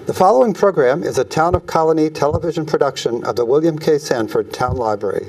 The following program is a Town of Colonie television production of the William K. Sanford Town Library.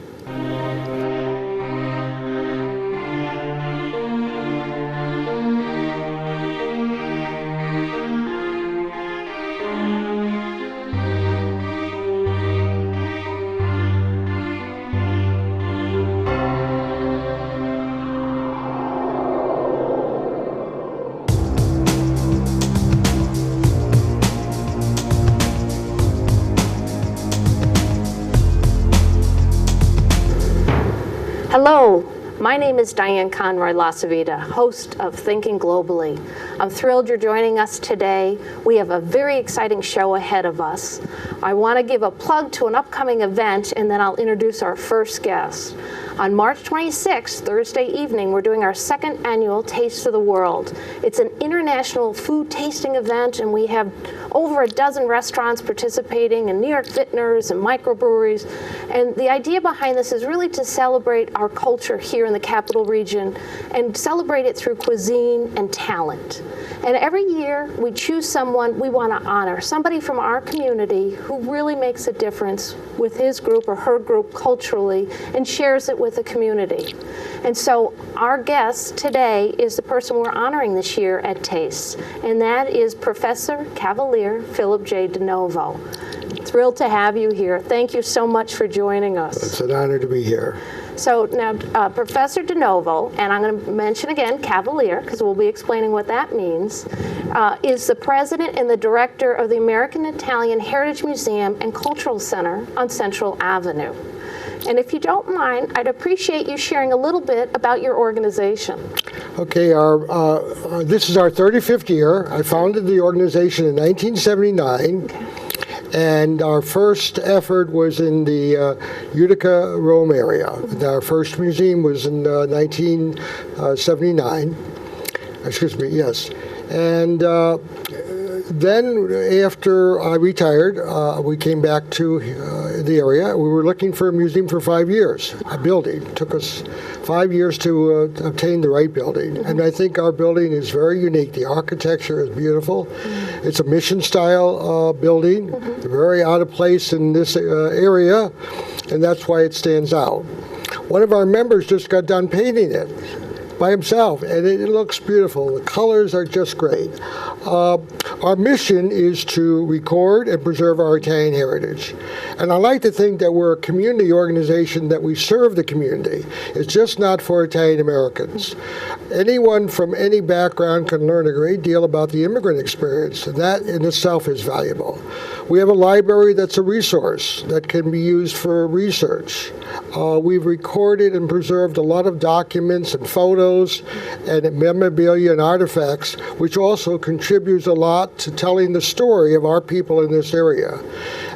Hello, my name is Diane Conroy-Lasavita, host of Thinking Globally. I'm thrilled you're joining us today. We have a very exciting show ahead of us. I want to give a plug to an upcoming event, and then I'll introduce our first guest. On March 26th, Thursday evening, we're doing our second annual Taste of the World. It's an international food tasting event, and we have over a dozen restaurants participating and New York vintners and microbreweries. And the idea behind this is really to celebrate our culture here in the capital region and celebrate it through cuisine and talent. And every year we choose someone we want to honor, somebody from our community who really makes a difference with his group or her group culturally and shares it with the community. And so our guest today is the person we're honoring this year at Taste, and that is Professor Cavalier Philip J. DiNovo. Thrilled to have you here. Thank you so much for joining us. It's an honor to be here. So now, Professor DiNovo, and I'm going to mention again Cavalier, because we'll be explaining what that means, is the president and the director of the American Italian Heritage Museum and Cultural Center on Central Avenue. And if you don't mind, I'd appreciate you sharing a little bit about your organization. Okay, this is our 35th year. I founded the organization in 1979. Okay. And our first effort was in the Utica, Rome area. Our first museum was in 1979. Excuse me, yes. And then after I retired, we came back to the area. We were looking for a museum for 5 years, a building. It took us 5 years to obtain the right building. And I think our building is very unique. The architecture is beautiful. It's a mission-style building, very out of place in this area, and that's why it stands out. One of our members just got done painting it by himself, and it looks beautiful. The colors are just great. Our mission is to record and preserve our Italian heritage. And I like to think that we're a community organization, that we serve the community. It's just not for Italian Americans. Anyone from any background can learn a great deal about the immigrant experience, and that in itself is valuable. We have a library that's a resource that can be used for research. We've recorded and preserved a lot of documents and photos and memorabilia and artifacts, which also contributes a lot to telling the story of our people in this area.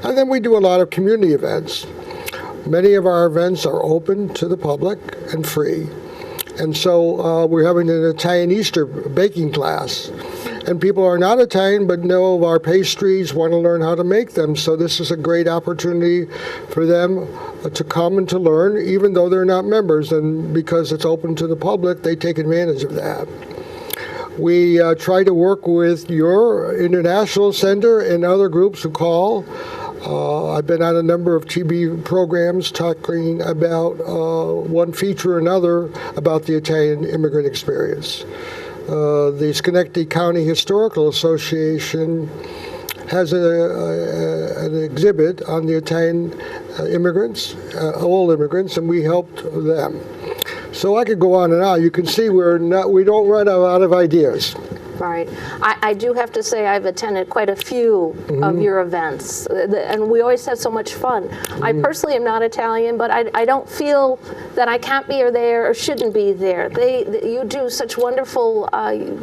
And then we do a lot of community events. Many of our events are open to the public and free. And so we're having an Italian Easter baking class. And people are not Italian but know of our pastries, want to learn how to make them. So this is a great opportunity for them to come and to learn, even though they're not members. And because it's open to the public, they take advantage of that. We try to work with your international center and other groups who call. I've been on a number of TV programs talking about one feature or another about the Italian immigrant experience. The Schenectady County Historical Association has an exhibit on the Italian immigrants, all immigrants, and we helped them. So I could go on and on. You can see we don't run out of ideas. Right. I do have to say I've attended quite a few of your events, and we always have so much fun. I personally am not Italian, but I don't feel that I can't be there or shouldn't be there. You do such wonderful,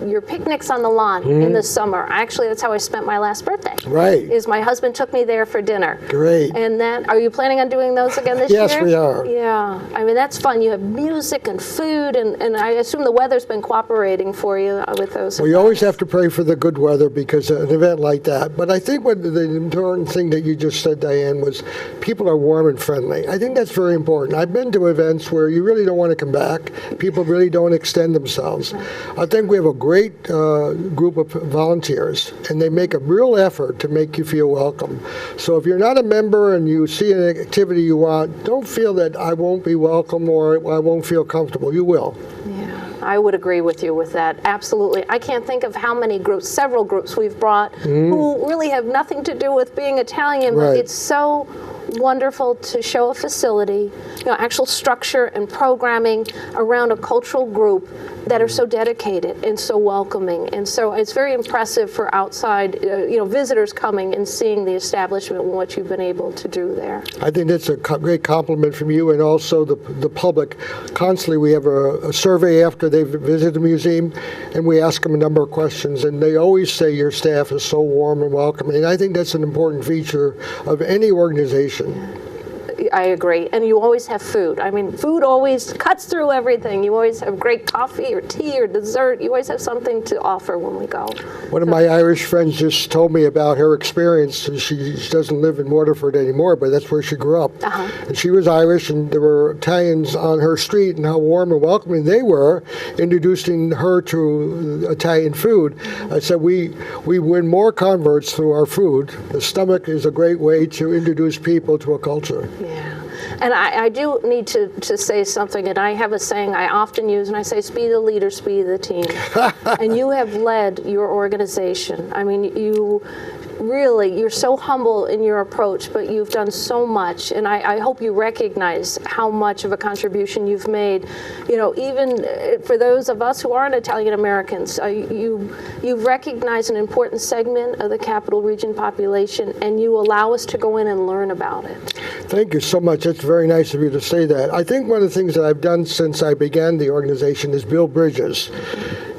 your picnics on the lawn in the summer. Actually, that's how I spent my last birthday. Right. Is my husband took me there for dinner. Great. And then, are you planning on doing those again this year? Yes, we are. Yeah. I mean, that's fun. You have music and food, and I assume the weather's been cooperating for you with those events. always have to pray for the good weather because an event like that. But I think what the important thing that you just said, Diane, was people are warm and friendly. I think that's very important. I've been to events where you really don't want to come back. People really don't extend themselves. I think we have a great group of volunteers, and they make a real effort to make you feel welcome. So if you're not a member and you see an activity you want, don't feel that I won't be welcome or I won't feel comfortable. You will. Yeah, I would agree with you with that. Absolutely. I can't think of how many groups, several groups we've brought who really have nothing to do with being Italian, but it's so wonderful to show a facility, actual structure and programming around a cultural group that are so dedicated and so welcoming. And so it's very impressive for outside, visitors coming and seeing the establishment and what you've been able to do there. I think that's a great compliment from you and also the public. Constantly we have a survey after they've visited the museum, and we ask them a number of questions, and they always say your staff is so warm and welcoming. And I think that's an important feature of any organization. I agree. And you always have food. I mean, food always cuts through everything. You always have great coffee or tea or dessert. You always have something to offer when we go. One of my Irish friends just told me about her experience. She doesn't live in Waterford anymore, but that's where she grew up. And she was Irish, and there were Italians on her street, and how warm and welcoming they were, introducing her to Italian food. I said, we win more converts through our food. The stomach is a great way to introduce people to a culture. Yeah. And I do need to say something, and I have a saying I often use, and I say, "Be the leader, be the team." And you have led your organization. I mean, you're so humble in your approach, but you've done so much, and I hope you recognize how much of a contribution you've made. Even for those of us who aren't Italian Americans, you've recognized an important segment of the Capital Region population, and you allow us to go in and learn about it. Thank you so much. That's very nice of you to say that. I think one of the things that I've done since I began the organization is build bridges.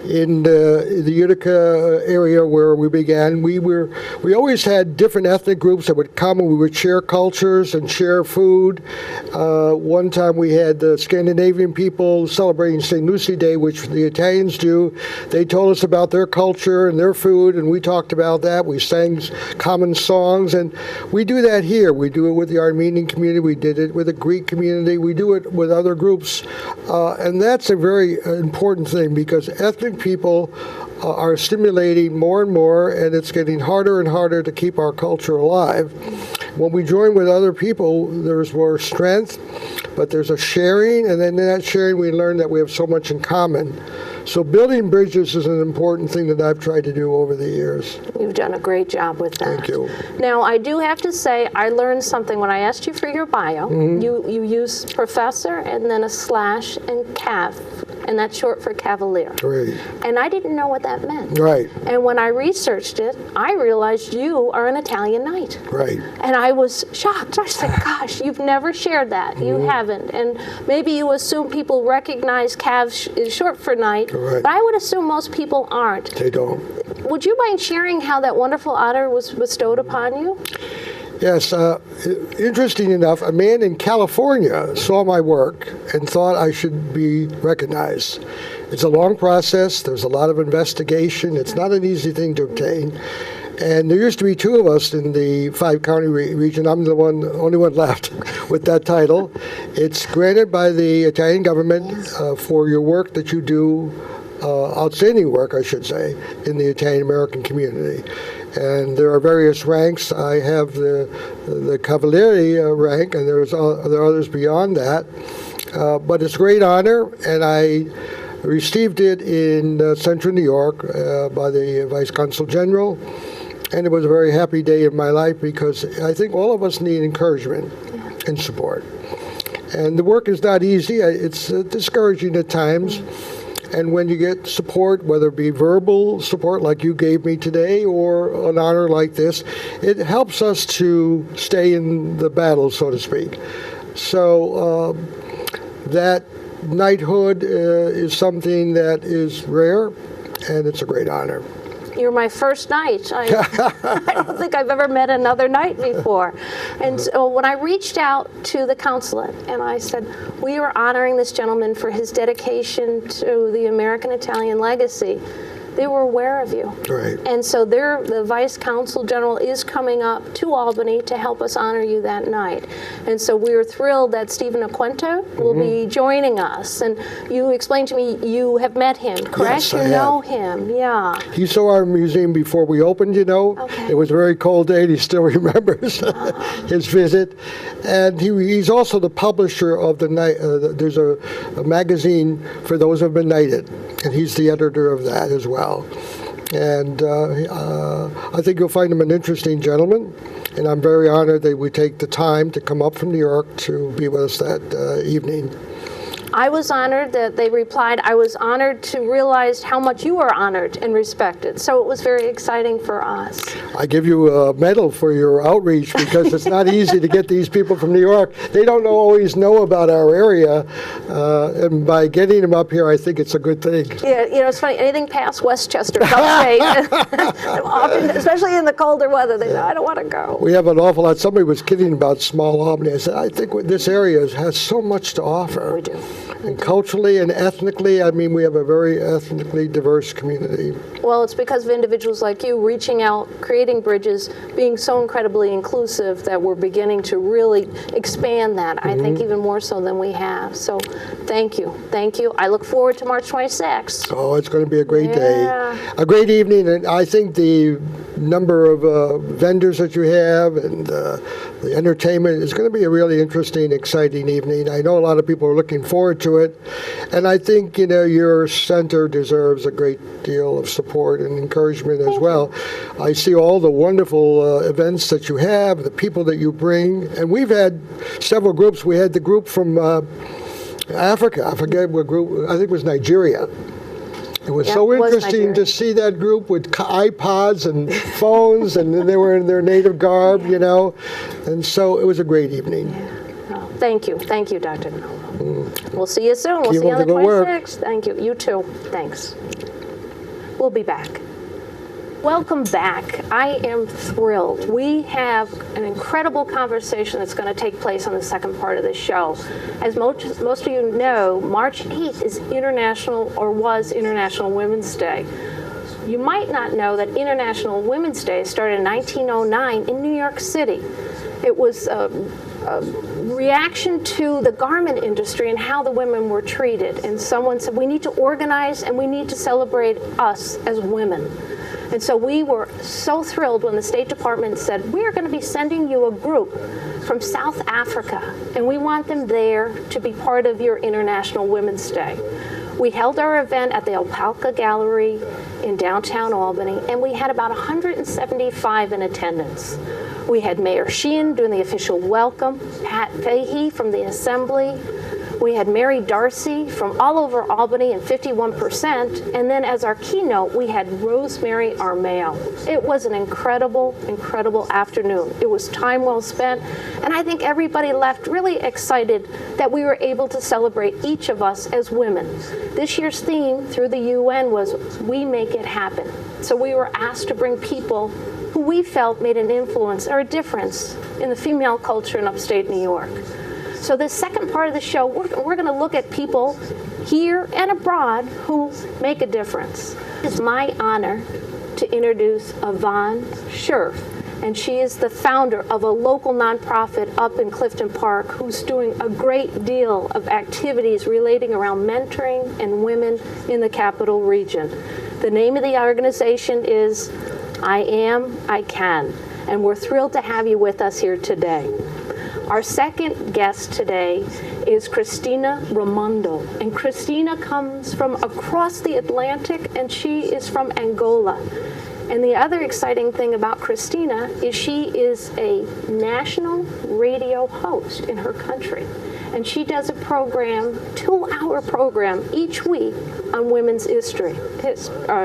In the Utica area where we began, we always had different ethnic groups that would come and we would share cultures and share food. One time we had the Scandinavian people celebrating St. Lucie Day, which the Italians do. They told us about their culture and their food, and we talked about that. We sang common songs, and we do that here. We do it with the Armenian community. We did it with the Greek community. We do it with other groups, and that's a very important thing because ethnic people are stimulating more and more, and it's getting harder and harder to keep our culture alive. When we join with other people, there's more strength, but there's a sharing, and then in that sharing we learn that we have so much in common. So building bridges is an important thing that I've tried to do over the years. You've done a great job with that. Thank you. Now, I do have to say, I learned something when I asked you for your bio. You use professor and then a slash and cav, and that's short for cavalier. Great. And I didn't know what that meant. Right. And when I researched it, I realized you are an Italian knight. Right. And I was shocked. I said, gosh, you've never shared that. You haven't. And maybe you assume people recognize cav is short for knight. Right. But I would assume most people aren't. They don't. Would you mind sharing how that wonderful honor was bestowed upon you? Yes. Interesting enough, a man in California saw my work and thought I should be recognized. It's a long process. There's a lot of investigation. It's not an easy thing to obtain. And there used to be two of us in the 5-county region. I'm the only one left with that title. It's granted by the Italian government for your work that you do, outstanding work, I should say, in the Italian American community. And there are various ranks. I have the Cavaliere rank, and there are others beyond that. But it's a great honor, and I received it in Central New York by the Vice Consul General. And it was a very happy day in my life because I think all of us need encouragement and support. And the work is not easy. It's discouraging at times. And when you get support, whether it be verbal support like you gave me today or an honor like this, it helps us to stay in the battle, so to speak. So that knighthood is something that is rare, and it's a great honor. You're my first knight. I don't think I've ever met another knight before. And so when I reached out to the consulate and I said, we are honoring this gentleman for his dedication to the American Italian legacy, they were aware of you. Right. And so the Vice Consul General is coming up to Albany to help us honor you that night. And so we are thrilled that Stephen Aquenta will be joining us. And you explained to me you have met him, correct? Yes, I you know have. him, yeah. He saw our museum before we opened, you know. Okay. It was a very cold day, and he still remembers his visit. And he's also the publisher of the night. There's a magazine for those who have been knighted, and he's the editor of that as well. And I think you'll find him an interesting gentleman, and I'm very honored that we take the time to come up from New York to be with us that evening. I was honored that they replied. I was honored to realize how much you are honored and respected. So it was very exciting for us. I give you a medal for your outreach because it's not easy to get these people from New York. They don't always know about our area, and by getting them up here, I think it's a good thing. Yeah, you know, it's funny. Anything past Westchester, upstate, often, especially in the colder weather, they say, I don't want to go. We have an awful lot. Somebody was kidding about small Albany. I said, I think this area has so much to offer. We do. And culturally and ethnically, I mean, we have a very ethnically diverse community. Well, it's because of individuals like you reaching out, creating bridges, being so incredibly inclusive that we're beginning to really expand that, I think even more so than we have. So thank you. Thank you. I look forward to March 26th. Oh, it's going to be a great Yeah. day. A great evening, and I think the number of vendors that you have and the entertainment is going to be a really interesting, exciting evening. I know a lot of people are looking forward to it, and I think, you know, your center deserves a great deal of support and encouragement as well. I see all the wonderful events that you have, the people that you bring, and we've had several groups. We had the group from Africa. I forget what group. I think it was Nigeria. It was Yeah, so it was interesting Nigeria. to see that group with iPods and phones, and then they were in their native garb, you know. And so it was a great evening. Oh, thank you. Thank you, Dr. DiNovo. We'll see you soon. We'll Keep see you up on the the good work. 26th. Thank you. You too. Thanks. We'll be back. Welcome back. I am thrilled. We have an incredible conversation that's going to take place on the second part of the show. As most of you know, March 8th is was International Women's Day. You might not know that International Women's Day started in 1909 in New York City. It was a reaction to the garment industry and how the women were treated. And someone said, we need to organize and we need to celebrate us as women. And so we were so thrilled when the State Department said, we are going to be sending you a group from South Africa, and we want them there to be part of your International Women's Day. We held our event at the Opalka Gallery in downtown Albany, and we had about 175 in attendance. We had Mayor Sheehan doing the official welcome, Pat Fahey from the Assembly. We had Mary Darcy from all over Albany and 51%, and then as our keynote, we had Rosemary Armao. It was an incredible, incredible afternoon. It was time well spent, and I think everybody left really excited that we were able to celebrate each of us as women. This year's theme through the UN was, we make it happen. So we were asked to bring people who we felt made an influence or a difference in the female culture in upstate New York. So this second part of the show, we're going to look at people here and abroad who make a difference. It's my honor to introduce Avon Sherf, and she is the founder of a local nonprofit up in Clifton Park who's doing a great deal of activities relating around mentoring and women in the capital region. The name of the organization is I Am, I Can, and we're thrilled to have you with us here today. Our second guest today is Christina Raimondo, and Christina comes from across the Atlantic, and she is from Angola. And the other exciting thing about Christina is she is a national radio host in her country, and she does a program, 2-hour program each week on women's history,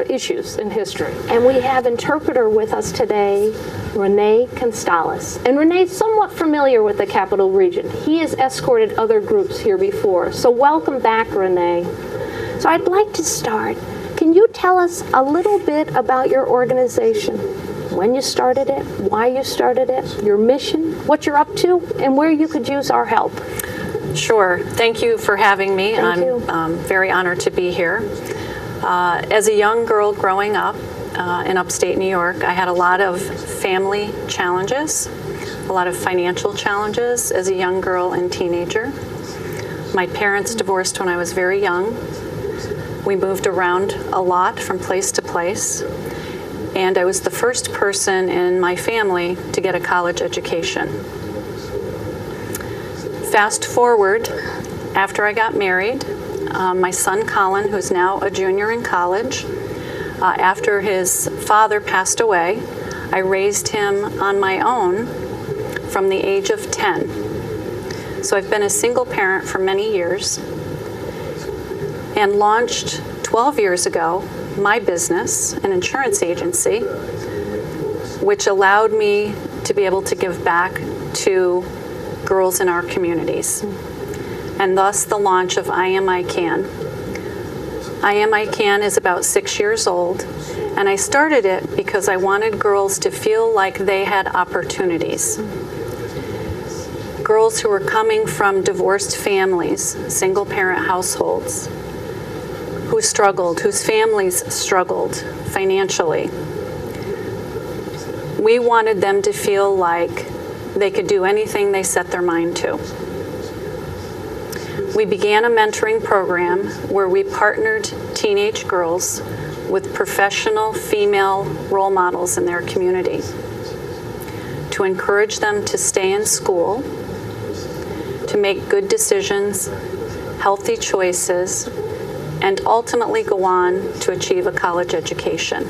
issues in history. And we have interpreter with us today, Rene Constales. And Rene's somewhat familiar with the Capital Region. He has escorted other groups here before. So welcome back, Rene. So I'd like to start. Can you tell us a little bit about your organization? When you started it, why you started it, your mission, what you're up to, and where you could use our help. Sure. Thank you for having me. Thank you. I'm very honored to be here. As a young girl growing up in upstate New York, I had a lot of family challenges, a lot of financial challenges as a young girl and teenager. My parents divorced when I was very young. We moved around a lot from place to place, and I was the first person in my family to get a college education. Fast forward, after I got married, my son Colin, who's now a junior in college, after his father passed away, I raised him on my own from the age of 10. So I've been a single parent for many years and launched 12 years ago my business, an insurance agency, which allowed me to be able to give back to girls in our communities, and thus the launch of I Am I Can. I Am I Can is about 6 years old, and I started it because I wanted girls to feel like they had opportunities. Girls who were coming from divorced families, single parent households, who struggled, whose families struggled financially. We wanted them to feel like they could do anything they set their mind to. We began a mentoring program where we partnered teenage girls with professional female role models in their community to encourage them to stay in school, to make good decisions, healthy choices, and ultimately go on to achieve a college education.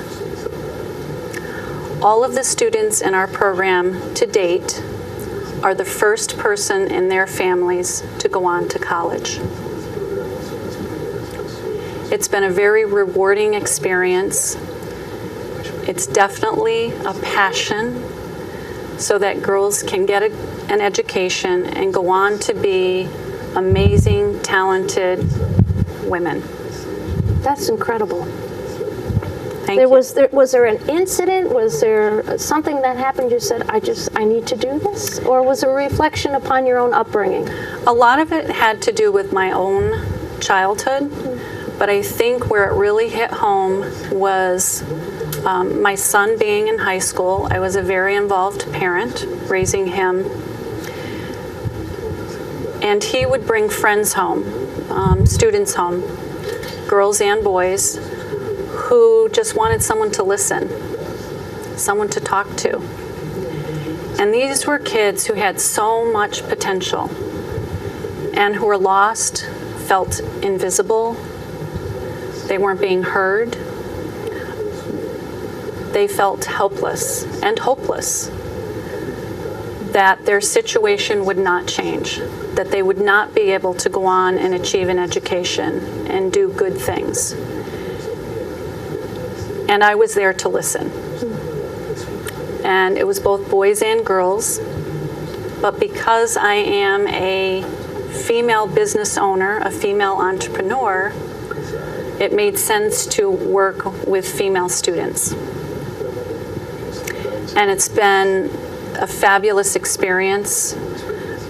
All of the students in our program to date are the first person in their families to go on to college. It's been a very rewarding experience. It's definitely a passion so that girls can get an education and go on to be amazing, talented women. That's incredible. Thank you. Was there an incident? Was there something that happened? You said, I need to do this? Or was it a reflection upon your own upbringing? A lot of it had to do with my own childhood, but I think where it really hit home was my son being in high school. I was a very involved parent, raising him. And he would bring friends home, students home, girls and boys, who just wanted someone to listen, someone to talk to. And these were kids who had so much potential and who were lost, felt invisible. They weren't being heard. They felt helpless and hopeless, that their situation would not change, that they would not be able to go on and achieve an education and do good things. And I was there to listen. And it was both boys and girls, but because I am a female business owner, a female entrepreneur, it made sense to work with female students. And it's been a fabulous experience.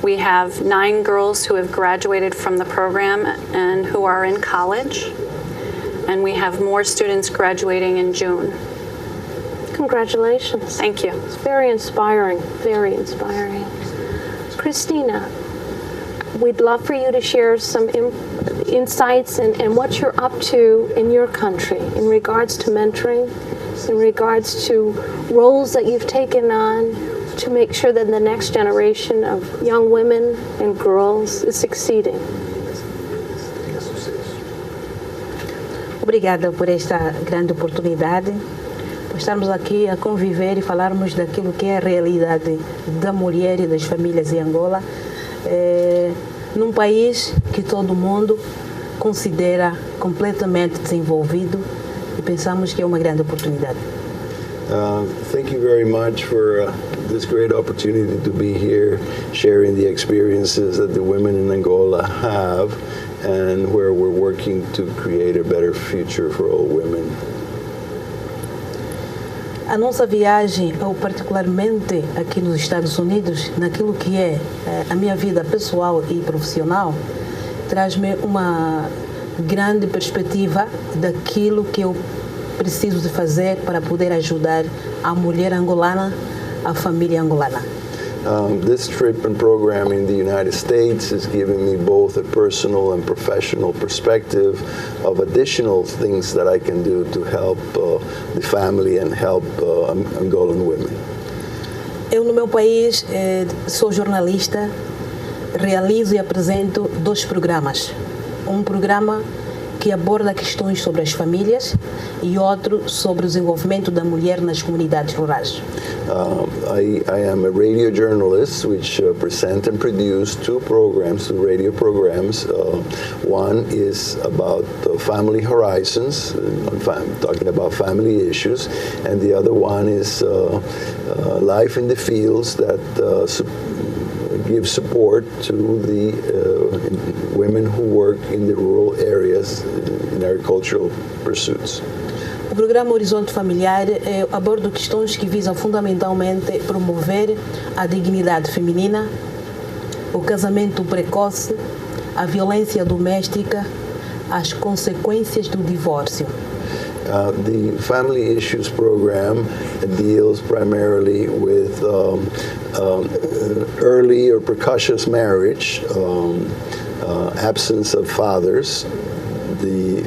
We have 9 girls who have graduated from the program and who are in college. And we have more students graduating in June. Congratulations. Thank you. It's very inspiring, very inspiring. Cristina, we'd love for you to share some insights and what you're up to in your country in regards to mentoring, in regards to roles that you've taken on to make sure that the next generation of young women and girls is succeeding. Obrigada por esta grande oportunidade, por estarmos aqui a conviver e falarmos daquilo que é a realidade da mulher e das famílias em Angola, num país que todo mundo considera completamente desenvolvido e pensamos que é uma grande oportunidade. Thank you very much for this great opportunity to be here, sharing the experiences that the women in Angola have, and where we're working to create a better future for all women. A nossa viagem, ou particularmente aqui nos Estados Unidos, naquilo que é a minha vida pessoal e profissional, traz-me uma grande perspectiva daquilo que eu preciso de fazer para poder ajudar a mulher angolana, a família angolana. This trip and program in the United States is giving me both a personal and professional perspective of additional things that I can do to help the family and help Angolan women. Eu, no meu país, sou jornalista, realizo e apresento 2 programas. Um programa que aborda questões sobre as famílias e outro sobre o desenvolvimento da mulher nas comunidades rurais. I am a radio journalist which present and produce 2 programs, 2 radio programs. One is about family horizons, talking about family issues, and the other one is life in the fields that give support to the women who work in the rural areas in agricultural pursuits. O programa Horizonte Familiar aborda questões que visam fundamentalmente promover a dignidade feminina, o casamento precoce, a violência doméstica, as consequências do divórcio. The Family Issues program deals primarily with early or precocious marriage, absence of fathers, the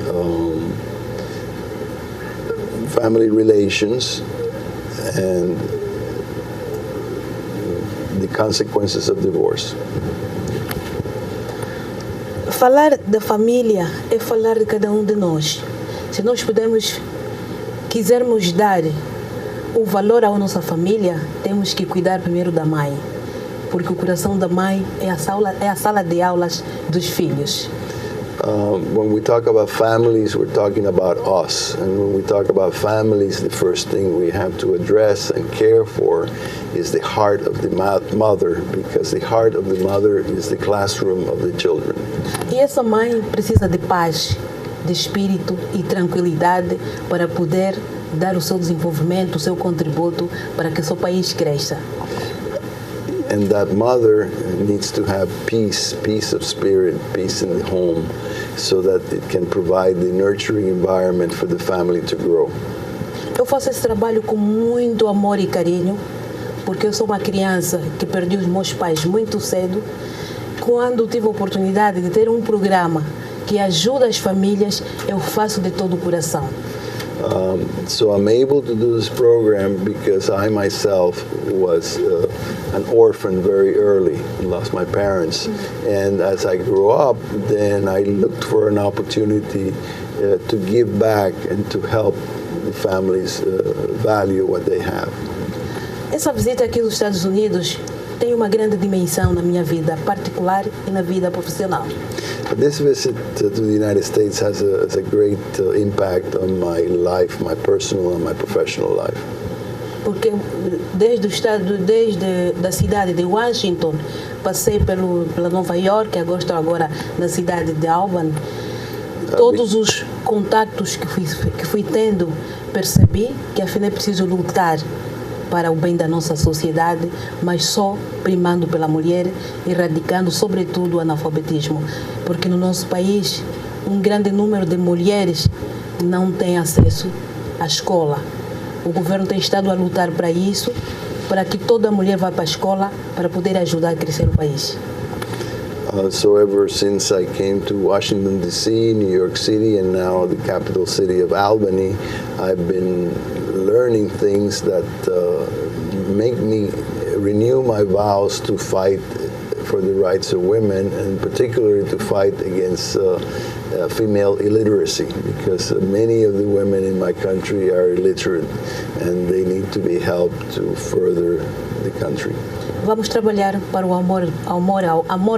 family relations, and the consequences of divorce. Falar da família é falar de cada um de nós. Se nós quisermos dar o valor à nossa família, temos que cuidar primeiro da mãe, porque o coração da mãe é a sala de aulas dos filhos. When we talk about families, we're talking about us. And when we talk about families, the first thing we have to address and care for is the heart of the mother, because the heart of the mother is the classroom of the children. E essa mãe precisa de paz, de espírito e tranquilidade para poder dar o seu desenvolvimento, o seu contributo para que o seu país cresça. And that mother needs to have peace of spirit, peace in the home, so that it can provide the nurturing environment for the family to grow. Eu faço esse trabalho com muito amor e carinho, porque eu sou uma criança que perdi os meus pais muito cedo. Quando tive a oportunidade de ter um programa que ajuda as famílias, eu faço de todo o coração. So I'm able to do this program because I myself was an orphan very early and lost my parents. And as I grew up, then I looked for an opportunity to give back and to help the families value what they have. Essa visita aqui dos Estados Unidos tem uma grande dimensão na minha vida particular e na vida profissional. This visit to the United States has a great impact on my life, my personal and my professional life. Porque desde da cidade de Washington, passei pela Nova York, agora estou na cidade de Avon. Todos os contatos que fui tendo, percebi que afinal é preciso lutar para o bem da nossa sociedade, mas só primando pela mulher, erradicando sobretudo o analfabetismo, porque no nosso país um grande número de mulheres não tem acesso à escola. O governo tem estado a lutar para isso, para que toda mulher vá para a escola para poder ajudar a crescer o país. So ever since I came to Washington, D.C., New York City, and now the capital city of Albany, I've been learning things that make me renew my vows to fight for the rights of women, and particularly to fight against female illiteracy, because many of the women in my country are illiterate and they need to be helped to further the country. Vamos trabalhar para o amor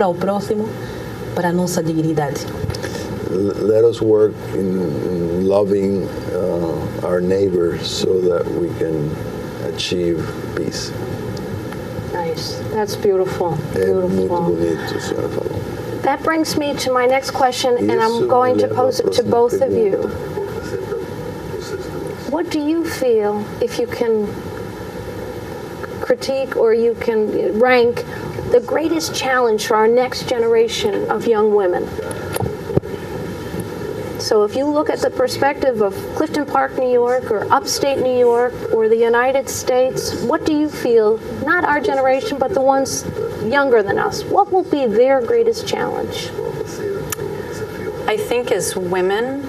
ao próximo, para a nossa dignidade. Let us work in loving our neighbor so that we can achieve peace. Nice. That's beautiful. Muito Beautiful. bonito, senhora falou. That brings me to my next question, and I'm Isso going to leva pose à it to próxima both of you. pergunta. What do you feel, if you can critique or you can rank the greatest challenge for our next generation of young women? So if you look at the perspective of Clifton Park, New York, or upstate New York, or the United States, what do you feel, not our generation, but the ones younger than us, what will be their greatest challenge? I think as women,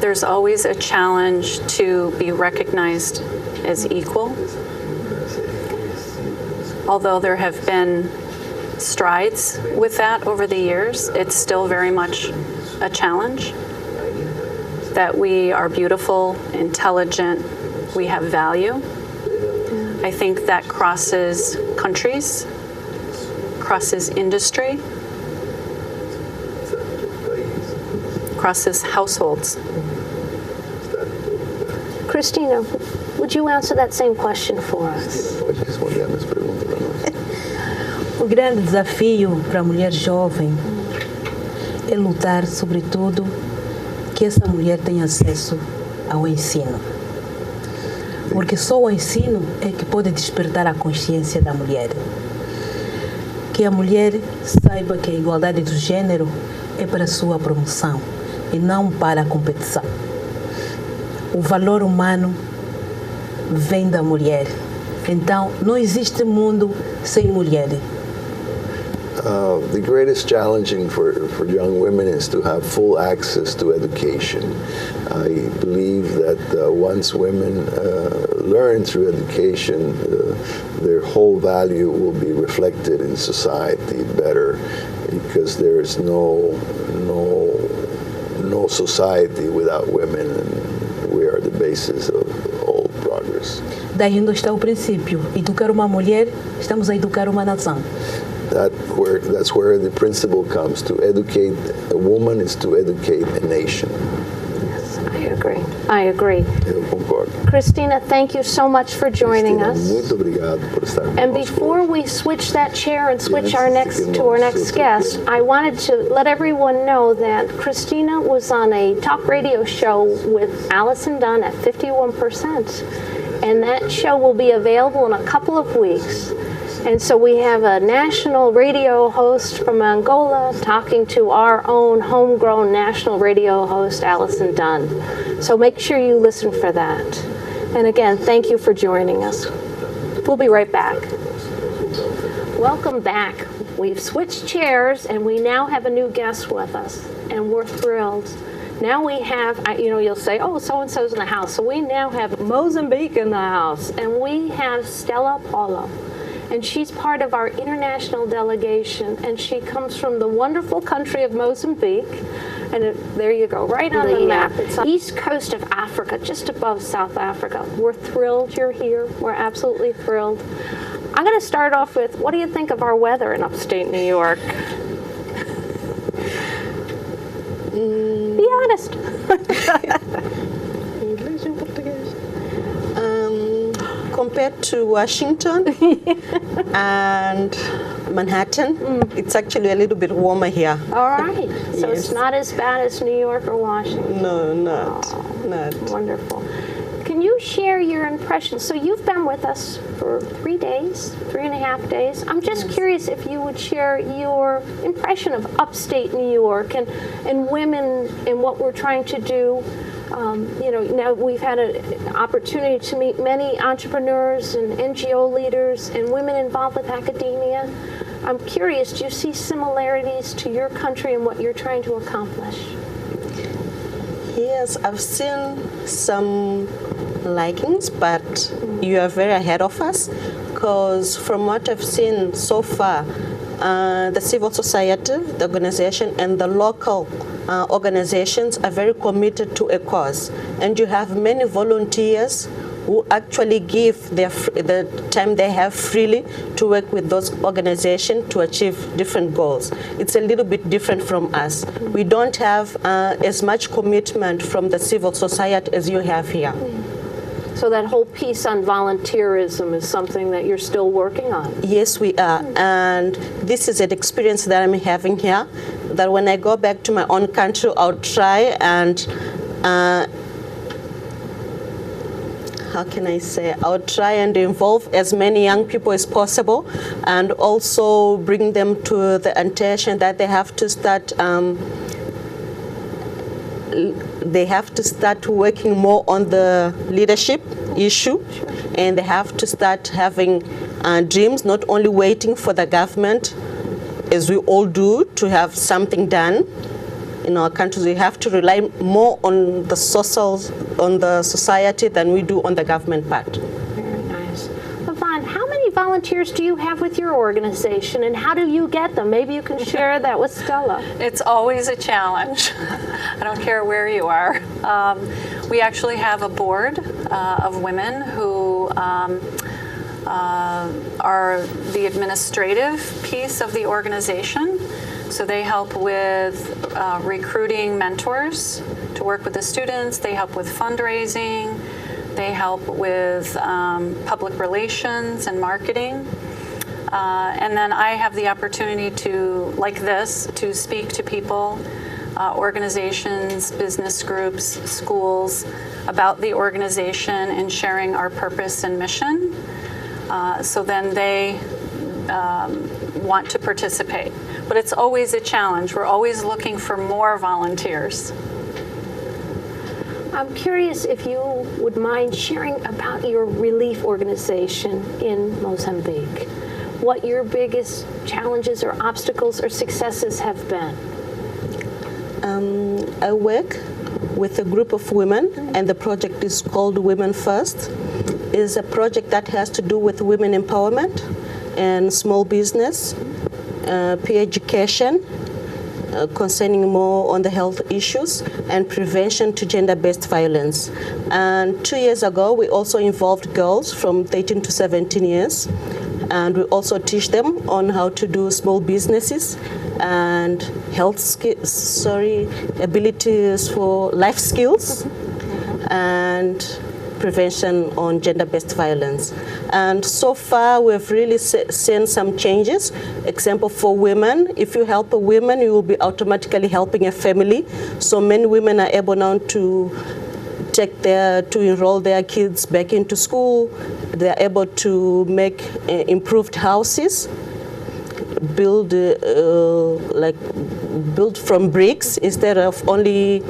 there's always a challenge to be recognized as equal. Although there have been strides with that over the years, it's still very much a challenge. That we are beautiful, intelligent, we have value. I think that crosses countries, crosses industry, crosses households. Cristina, would you answer that same question for us? O grande desafio para a mulher jovem é lutar, sobretudo, que essa mulher tenha acesso ao ensino. Porque só o ensino é que pode despertar a consciência da mulher. Que a mulher saiba que a igualdade do gênero é para a sua promoção e não para a competição. O valor humano vem da mulher. Então, não existe mundo sem mulher. The greatest challenge for young women is to have full access to education. I believe that once women learn through education, their whole value will be reflected in society better, because there is no society without women, and we are the basis of all progress. Daí onde está o princípio. Educar uma mulher, estamos a educar uma nação. That's where the principle comes. To educate a woman is to educate a nation. Yes, I agree. Eu concordo. Cristina, thank you so much for joining Cristina, us. muito obrigado por estar conosco. And before we switch that chair and switch to our next guest, I wanted to let everyone know that Cristina was on a talk radio show with Allison Dunn at 51%. And that show will be available in a couple of weeks. And so we have a national radio host from Angola talking to our own homegrown national radio host, Allison Dunn. So make sure you listen for that. And again, thank you for joining us. We'll be right back. Welcome back. We've switched chairs and we now have a new guest with us, and we're thrilled. Now we have, you'll say, oh, so-and-so's in the house. So we now have Mozambique in the house, and we have Stela Paulo. And she's part of our international delegation, and she comes from the wonderful country of Mozambique. And there you go, right on the map. It's on the east coast of Africa, just above South Africa. We're thrilled you're here. We're absolutely thrilled. I'm going to start off with, what do you think of our weather in upstate New York? Be honest. English and Portuguese. Compared to Washington and Manhattan, it's actually a little bit warmer here. All right. So Yes. it's not as bad as New York or Washington. No, not. Wonderful. Can you share your impressions? So you've been with us for 3 days, 3.5 days. I'm just curious if you would share your impression of upstate New York and women and what we're trying to do. Now we've had an opportunity to meet many entrepreneurs and NGO leaders and women involved with academia. I'm curious, do you see similarities to your country and what you're trying to accomplish? Yes, I've seen some likings, but you are very ahead of us, because from what I've seen so far, the civil society, the organization, and the local organizations are very committed to a cause. And you have many volunteers who actually give the time they have freely to work with those organizations to achieve different goals. It's a little bit different from us. We don't have as much commitment from the civil society as you have here. So that whole piece on volunteerism is something that you're still working on? Yes, we are. And this is an experience that I'm having here, that when I go back to my own country, I'll try and I'll try and involve as many young people as possible, and also bring them to the attention that they have to start they have to start working more on the leadership issue, and they have to start having dreams, not only waiting for the government, as we all do, to have something done. In our countries, we have to rely more on the society than we do on the government part. Very nice. Avon, how many volunteers do you have with your organization, and how do you get them? Maybe you can share that with Stela. It's always a challenge. I don't care where you are. We actually have a board of women who are the administrative piece of the organization. So they help with recruiting mentors to work with the students. They help with fundraising. They help with public relations and marketing. And then I have the opportunity to, like this, to speak to people, organizations, business groups, schools, about the organization and sharing our purpose and mission. So then they want to participate. But it's always a challenge. We're always looking for more volunteers. I'm curious if you would mind sharing about your relief organization in Mozambique. What your biggest challenges or obstacles or successes have been. I work with a group of women, and the project is called Women First. It's a project that has to do with women empowerment and small business, peer education, concerning more on the health issues, and prevention to gender-based violence. And 2 years ago, we also involved girls from 13 to 17 years, and we also teach them on how to do small businesses and abilities for life skills and prevention on gender-based violence. And so far, we've really seen some changes. Example for women, if you help a woman, you will be automatically helping a family. So many women are able now to enroll their kids back into school. They're able to make improved houses, build from bricks instead of only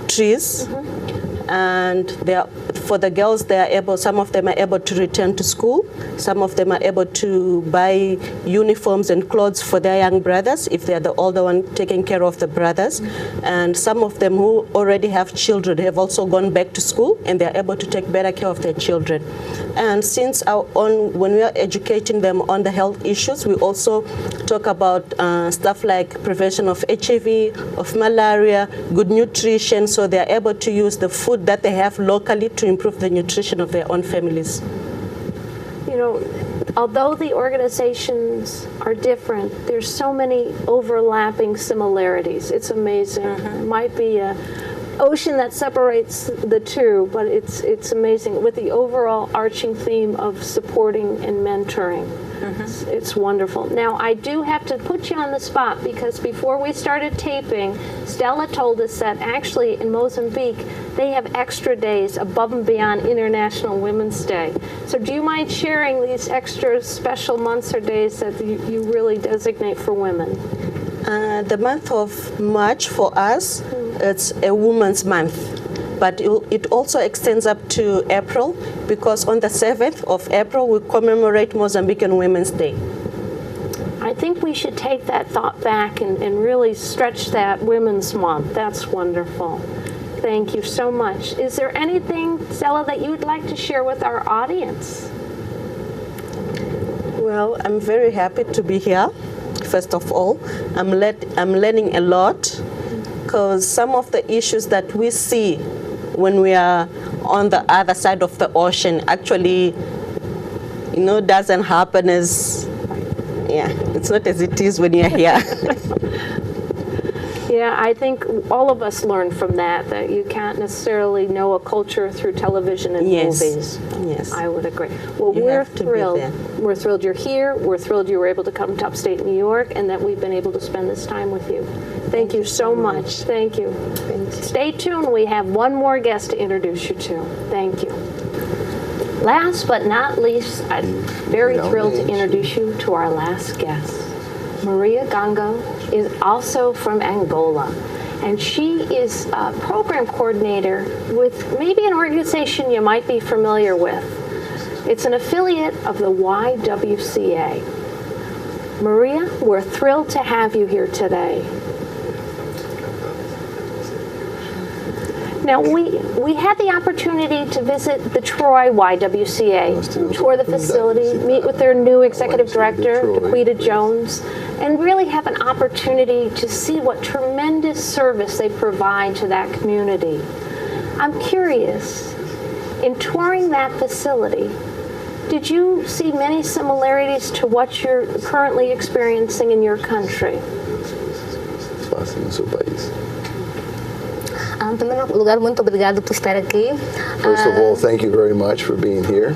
trees. And for the girls, some of them are able to return to school. Some of them are able to buy uniforms and clothes for their young brothers if they're the older one taking care of the brothers. And some of them who already have children have also gone back to school, and they're able to take better care of their children. And when we are educating them on the health issues, we also talk about stuff like prevention of HIV, of malaria, good nutrition, so they're able to use the food that they have locally to improve the nutrition of their own families. You know, although the organizations are different, there's so many overlapping similarities. It's amazing. It might be an ocean that separates the two, but it's amazing with the overall arching theme of supporting and mentoring. It's wonderful. Now, I do have to put you on the spot because before we started taping, Stela told us that actually in Mozambique, they have extra days above and beyond International Women's Day. So do you mind sharing these extra special months or days that you really designate for women? The month of March for us, it's a Women's Month. But it also extends up to April, because on the 7th of April, we commemorate Mozambican Women's Day. I think we should take that thought back and really stretch that Women's Month. That's wonderful. Thank you so much. Is there anything, Stela, that you would like to share with our audience? Well, I'm very happy to be here, first of all. I'm learning a lot, because some of the issues that we see when we are on the other side of the ocean actually, doesn't happen it's not as it is when you're here. Yeah, I think all of us learn from that you can't necessarily know a culture through television and movies. Yes. I would agree. Well, we're thrilled. We're thrilled you're here. We're thrilled you were able to come to upstate New York and that we've been able to spend this time with you. Thank you so much. Thank you. Stay tuned. We have one more guest to introduce you to. Thank you. Last but not least, I'm very thrilled to introduce you to our last guest. Maria Gongo is also from Angola. and she is a program coordinator with maybe an organization you might be familiar with. It's an affiliate of the YWCA. Maria, we're thrilled to have you here today. Now, we had the opportunity to visit the Troy YWCA, tour the facility, meet with their new executive director, Daquita Jones, and really have an opportunity to see what tremendous service they provide to that community. I'm curious, in touring that facility, did you see many similarities to what you're currently experiencing in your country? Fácil no seu país. Em primeiro lugar, muito obrigado por estar aqui. First of all, thank you very much for being here.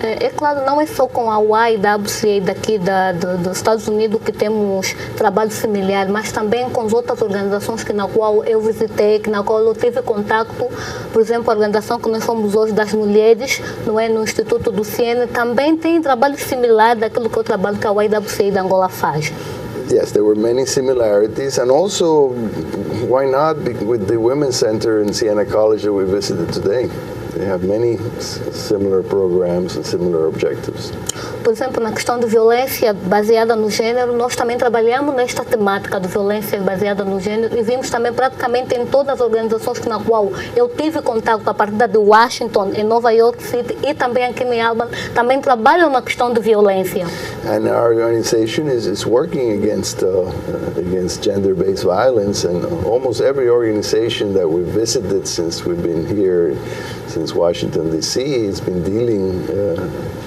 É claro, não é só com a YWCA daqui dos Estados Unidos que temos trabalho similar, mas também com as outras organizações na qual eu visitei, na qual eu tive contato. Por exemplo, a organização que nós somos hoje das mulheres, não é, no Instituto do CIEN, também tem trabalho similar daquilo que é o trabalho que a YWCA da Angola faz. Yes, there were many similarities, and also, why not with the Women's Center in Siena College that we visited today? They have many similar programs and similar objectives. Por exemplo, na questão de violência baseada no gênero, nós também trabalhamos nesta temática de violência baseada no gênero e vimos também praticamente em todas as organizações na qual eu tive contato, a partir de Washington, em Nova York City e também aqui em Alban, também trabalham na questão de violência. And our organization is working against gender-based violence, and almost every organization that we've visited since we've been here, since Washington, D.C., has been dealing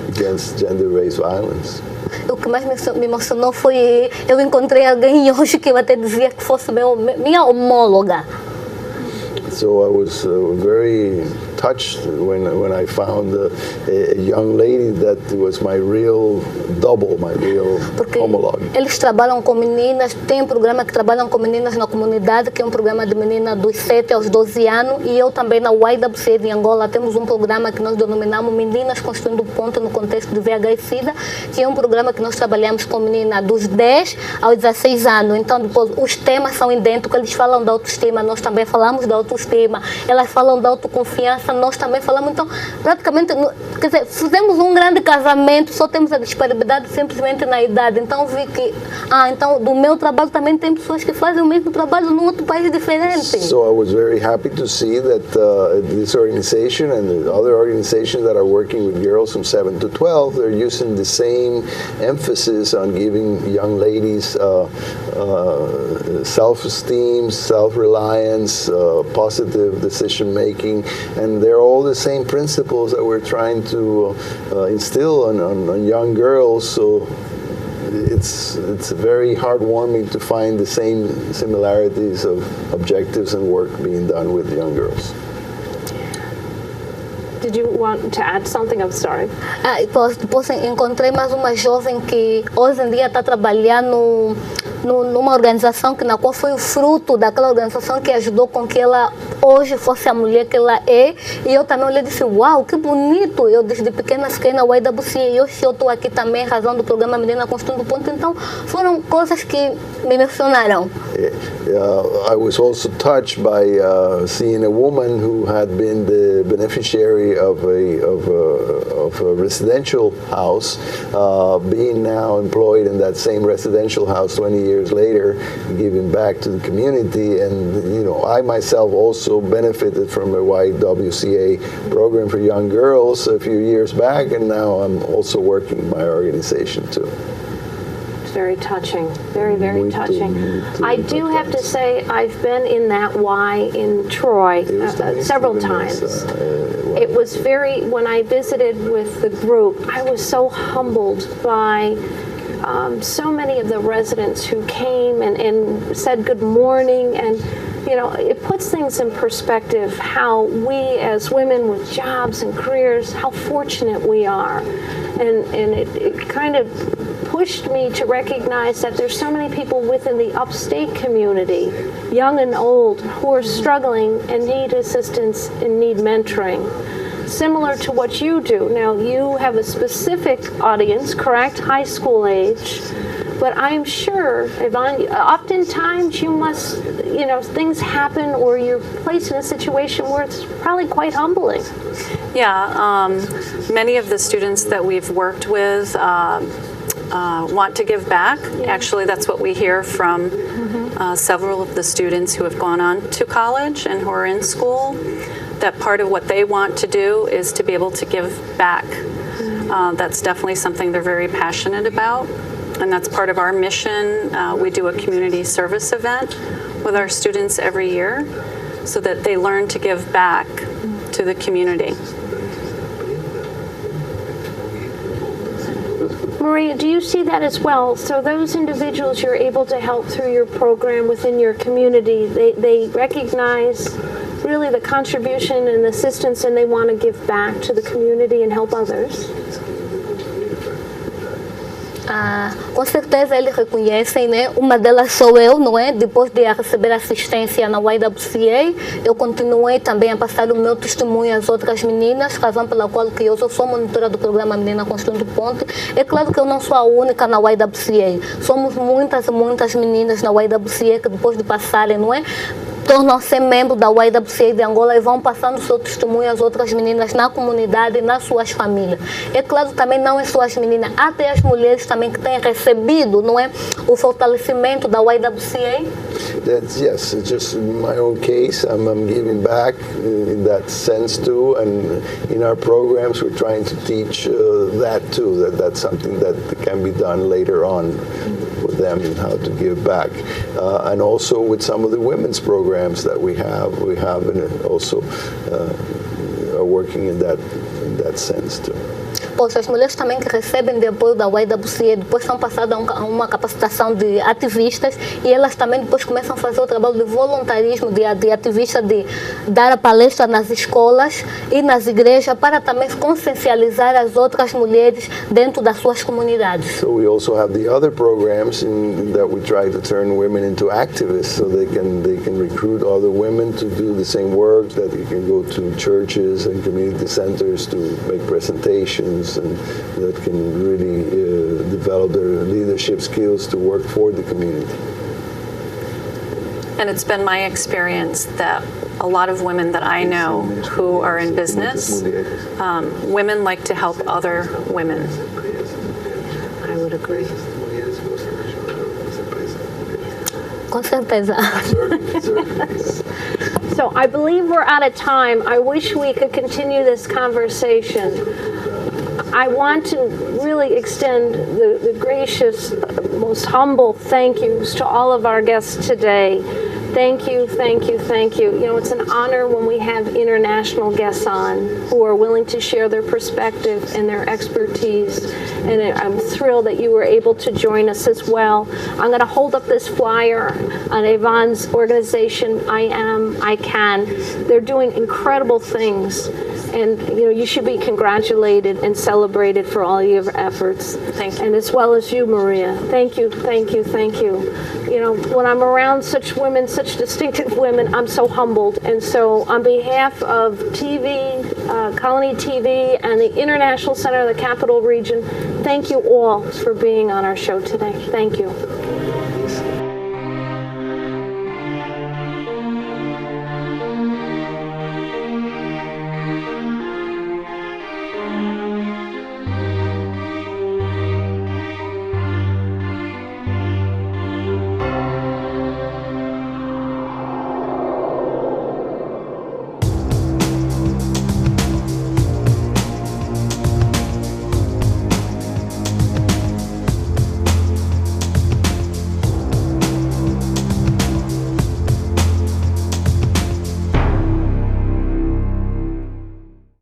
against gender-based violence. O que mais me emocionou foi eu encontrei alguém hoje que eu até dizia que fosse minha homóloga. So I was very touched when I found a young lady that was my real double, my real homologue. Eles trabalham com meninas, tem um programa que trabalham com meninas na comunidade, que é um programa de menina dos 7 aos 12 anos, e eu também na YWCA de Angola temos um programa que nós denominamos Meninas Construindo Ponte no contexto de VIH/SIDA, que é um programa que nós trabalhamos com menina dos 10 aos 16 anos. Então, depois, os temas são idênticos, eles falam da autoestima, nós também falamos da autoestima, elas falam da autoconfiança, nós também falamos. Então, praticamente, quer dizer, fizemos um grande casamento, só temos a disparidade simplesmente na idade. Então, vi que, então, do meu trabalho também tem pessoas que fazem o mesmo trabalho num outro país diferente. So I was very happy to see that this organization and the other organizations that are working with girls from 7 to 12, they're using the same emphasis on giving young ladies self-esteem, self-reliance, positive decision-making, and they're all the same principles that we're trying to instill on young girls. So it's very heartwarming to find the same similarities of objectives and work being done with young girls. Did you want to add something? I'm sorry. Depois encontrei mais uma jovem que hoje em dia está trabalhando numa organização na qual foi o fruto daquela organização que ajudou com que ela hoje fosse a mulher que ela é. E eu também olhei e disse, uau, que bonito. Eu desde pequena fiquei na YWCA e hoje eu estou aqui também, razão do programa Menina Construindo Ponte. Então, foram coisas que me emocionaram. I was also touched by seeing a woman who had been the beneficiary of a residential house, being now employed in that same residential house 20 years later, giving back to the community. And I myself also benefited from a YWCA program for young girls a few years back, and now I'm also working in my organization too. Very touching, very, very touching. I do have to say I've been in that Y in Troy several times. It was when I visited with the group, I was so humbled by so many of the residents who came and said good morning, and it puts things in perspective how we as women with jobs and careers, how fortunate we are. And it kind of pushed me to recognize that there's so many people within the upstate community, young and old, who are struggling and need assistance and need mentoring. Similar to what you do. Now, you have a specific audience, correct? High school age. But I'm sure, Avon, oftentimes you must, things happen or you're placed in a situation where it's probably quite humbling. Yeah, many of the students that we've worked with want to give back. Actually, that's what we hear from several of the students who have gone on to college and who are in school, that part of what they want to do is to be able to give back. That's definitely something they're very passionate about, and that's part of our mission. We do a community service event with our students every year so that they learn to give back to the community. Maria, do you see that as well? So those individuals you're able to help through your program within your community, they recognize really the contribution and assistance, and they want to give back to the community and help others? Com certeza eles reconhecem, né? Uma delas sou eu, não é? Depois de receber assistência na YWCA, eu continuei também a passar o meu testemunho às outras meninas, razão pela qual que eu sou monitora do programa Menina Construindo Ponte. É claro que eu não sou a única na YWCA. Somos muitas meninas na YWCA que depois de passarem, não é? Tornam-se membros da YWCA de Angola e vão passando seu testemunho às outras meninas na comunidade e nas suas famílias. É claro, também não é só as meninas, até as mulheres também que têm recebido, não é, o fortalecimento da YWCA. Yes, it's just in my own case, I'm giving back in that sense too, and in our programs we're trying to teach that too, that's something that can be done later on with them and how to give back. And also with some of the women's programs that we have and also are working in that sense too. Pois as mulheres também que recebem de apoio da YWCA depois são passadas a uma capacitação de ativistas e elas também depois começam a fazer o trabalho de voluntarismo de ativista, de dar a palestra nas escolas e nas igrejas para também consciencializar as outras mulheres dentro das suas comunidades. So we also have the other programs that we try to turn women into activists, so they can recruit other women to do the same work, that they can go to churches and community centers to make presentations, and that can really develop their leadership skills to work for the community. And it's been my experience that a lot of women that I know who are in business, women like to help other women. I would agree. Com certeza. So I believe we're out of time. I wish we could continue this conversation. I want to really extend the gracious, most humble thank yous to all of our guests today. Thank you, thank you, thank you. You know, it's an honor when we have international guests on who are willing to share their perspective and their expertise. And I'm thrilled that you were able to join us as well. I'm going to hold up this flyer on Avon's organization, I Can. They're doing incredible things. And, you know, you should be congratulated and celebrated for all your efforts. Thank you. And as well as you, Maria. Thank you, thank you, thank you. You know, when I'm around such women, such distinctive women, I'm so humbled. And so on behalf of TV, Colonie TV, and the International Center of the Capital Region, thank you all for being on our show today. Thank you.